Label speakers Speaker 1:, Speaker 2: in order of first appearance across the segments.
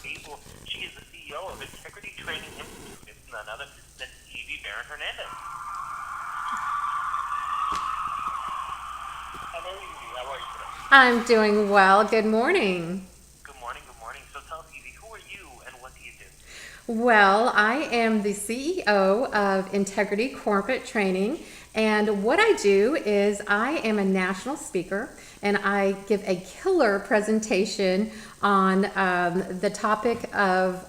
Speaker 1: table. She is the CEO of Integrity Training Institute. It's none other than Baron-Hernandez. Hello, Evie. How are you today?
Speaker 2: I'm doing well. Good morning.
Speaker 1: Good morning. Good morning. So tell us, Evie, who are you and what do you do?
Speaker 2: Well, I am the CEO of Integrity Corporate Training, and what I do is I am a national speaker and I give a killer presentation on the topic of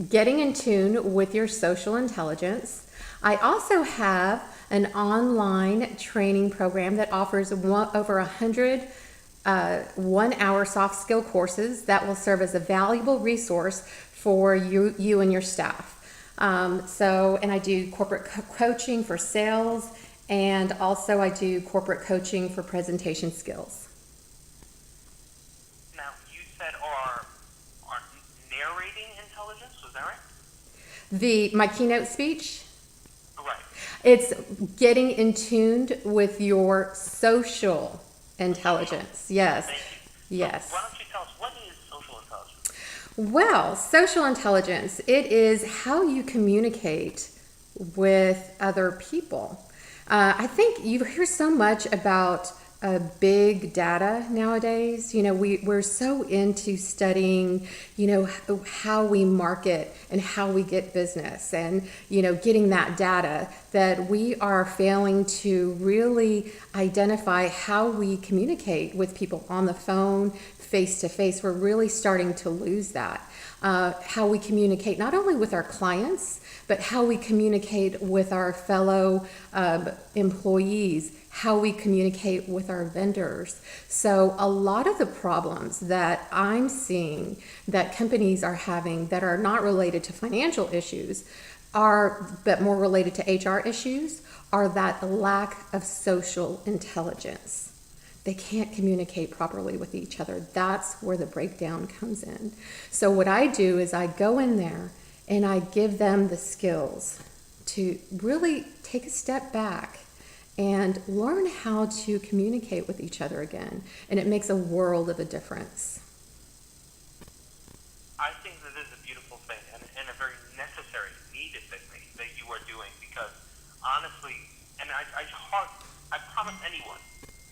Speaker 2: getting in tune with your social intelligence. I also have an online training program that offers over 100 1 hour soft skill courses that will serve as a valuable resource for you and your staff. And I do corporate coaching for sales, and also I do corporate coaching for presentation skills.
Speaker 1: Now, you said our narrating intelligence, was that right?
Speaker 2: My keynote speech,
Speaker 1: Right.
Speaker 2: it's getting in tuned with your social intelligence. Yes,
Speaker 1: Thank you. So why
Speaker 2: yes.
Speaker 1: don't you tell us, what is social intelligence?
Speaker 2: Well, social intelligence, it is how you communicate with other people. I think you hear so much about big data nowadays. We're so into studying, how we market and how we get business and, getting that data that we are failing to really identify how we communicate with people on the phone, face to face. We're really starting to lose that. How we communicate not only with our clients, but how we communicate with our fellow employees, how we communicate with our vendors. So a lot of the problems that I'm seeing that companies are having that are not related to financial issues but more related to HR issues are that lack of social intelligence. They can't communicate properly with each other. That's where the breakdown comes in. So what I do is I go in there and I give them the skills to really take a step back and learn how to communicate with each other again. And it makes a world of a difference.
Speaker 1: I think that is a beautiful thing and a very necessary, needed thing that you are doing because honestly, and I promise anyone,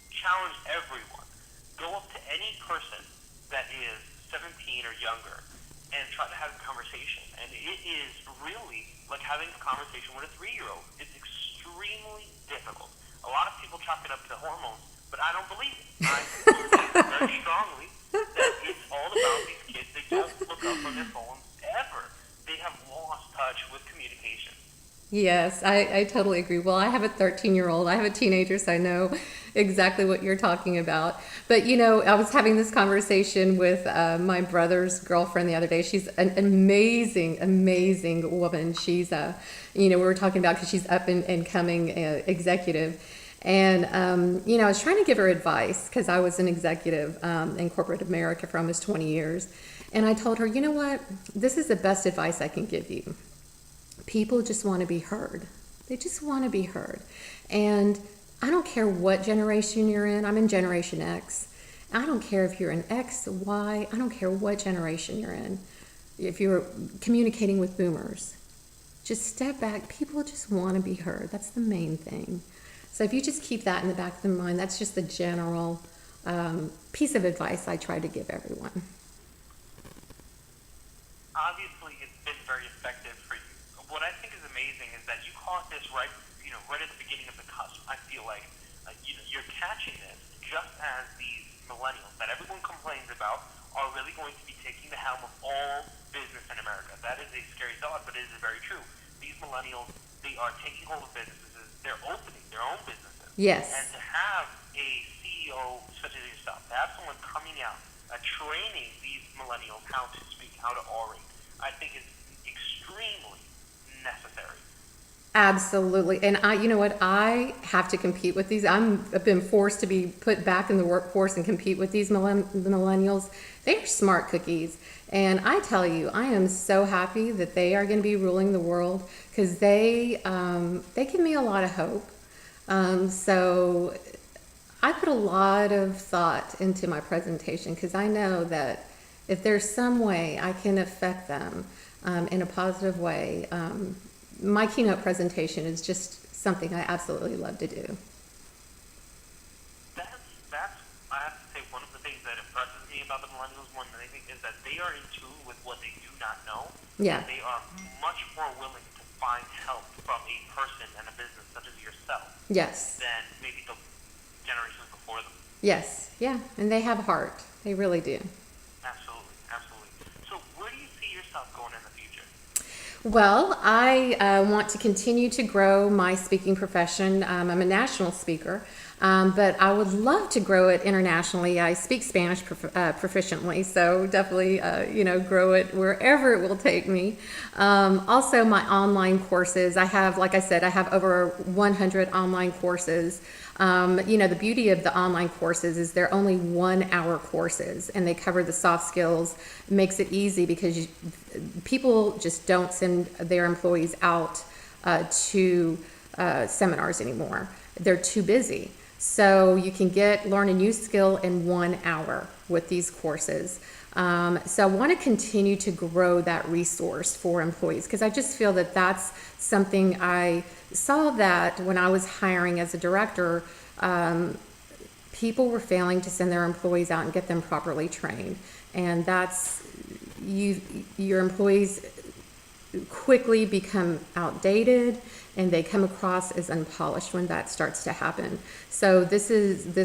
Speaker 1: challenge everyone, go up to any person that is 17 or younger and try to have a conversation. And it is really like having a conversation with a 3-year-old. It's extremely difficult. A lot of people chalk it up to hormones, but I don't believe it. I believe very strongly that it's all about these kids. They don't look up on their phones ever. They have lost touch with communication.
Speaker 2: Yes, I totally agree. Well, I have a 13-year-old. I have a teenager, so I know exactly what you're talking about. But, I was having this conversation with my brother's girlfriend the other day. She's an amazing, amazing woman. She's, we were talking about because she's up and coming executive. And, I was trying to give her advice because I was an executive in corporate America for almost 20 years. And I told her, you know what? This is the best advice I can give you. People just want to be heard. They just want to be heard. And I don't care what generation you're in. I'm in Generation X. I don't care if you're an X, Y. I don't care what generation you're in. If you're communicating with boomers, just step back. People just want to be heard. That's the main thing. So if you just keep that in the back of the mind, that's just the general piece of advice I try to give everyone.
Speaker 1: Obviously, it's been very effective for you. What I think is amazing is that you caught this right at the beginning of the cusp. I feel like you're catching this just as these millennials that everyone complains about are really going to be taking the helm of all business in America. That is a scary thought, but it is very true. These millennials, they are taking hold of businesses. They're opening their own businesses.
Speaker 2: Yes.
Speaker 1: And to have a CEO such as yourself, to have someone coming out, training these millennials how to speak, how to orate, I think is extremely necessary.
Speaker 2: Absolutely. And you know what? I have to compete with these. I've been forced to be put back in the workforce and compete with these millennials. They are smart cookies. And I tell you, I am so happy that they are going to be ruling the world because they give me a lot of hope. So I put a lot of thought into my presentation because I know that if there's some way I can affect them in a positive way, my keynote presentation is just something I absolutely love to do.
Speaker 1: That's I have to say one of the things that impresses me about the millennials more than anything is that they are in tune with what they do not know.
Speaker 2: Yeah.
Speaker 1: And they are much more willing to find help from a person and a business such as yourself
Speaker 2: Yes.
Speaker 1: than maybe the generations before them.
Speaker 2: Yes. Yeah. And they have heart. They really do.
Speaker 1: Absolutely, absolutely. So where do you see yourself going in the future?
Speaker 2: Well, I want to continue to grow my speaking profession. I'm a national speaker, but I would love to grow it internationally. I speak Spanish proficiently, so definitely, grow it wherever it will take me. Also, my online courses. I have, like I said, I have over 100 online courses. The beauty of the online courses is they're only 1 hour courses, and they cover the soft skills. It makes it easy because people just don't send their employees out to seminars anymore. They're too busy. So you can learn a new skill in 1 hour with these courses. So I want to continue to grow that resource for employees because I just feel that that's something I saw that when I was hiring as a director, people were failing to send their employees out and get them properly trained. And your employees quickly become outdated and they come across as unpolished when that starts to happen. So this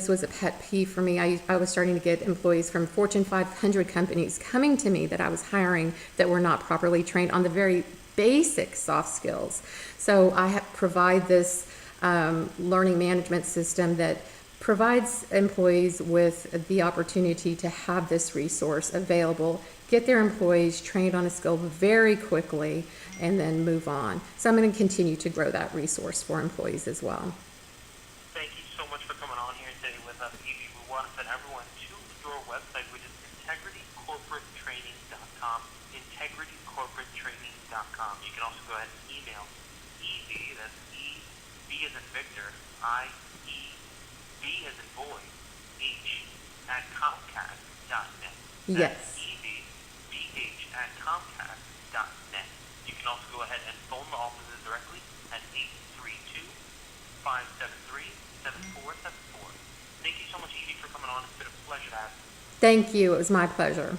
Speaker 2: was a pet peeve for me. I was starting to get employees from Fortune 500 companies coming to me that I was hiring that were not properly trained on the very basic soft skills. So I provide this learning management system that provides employees with the opportunity to have this resource available, get their employees trained on a skill very quickly, and then move on. So I'm going to continue to grow that resource for employees as well.
Speaker 1: Thank you so much for coming on here today with us, Evie. We want to send everyone to your website, which is integritycorporatetraining.com, integritycorporatetraining.com. You can also go ahead and email Evie, that's E, B as in Victor, I-E, B as in boy, H, at Comcast.net.
Speaker 2: Yes.
Speaker 1: Evie, B-H, at Comcast.net. You can also go ahead and phone the offices directly at 832-573-7474. Thank you so much, Evie, for coming on. It's been a pleasure to have you.
Speaker 2: Thank you. It was my pleasure.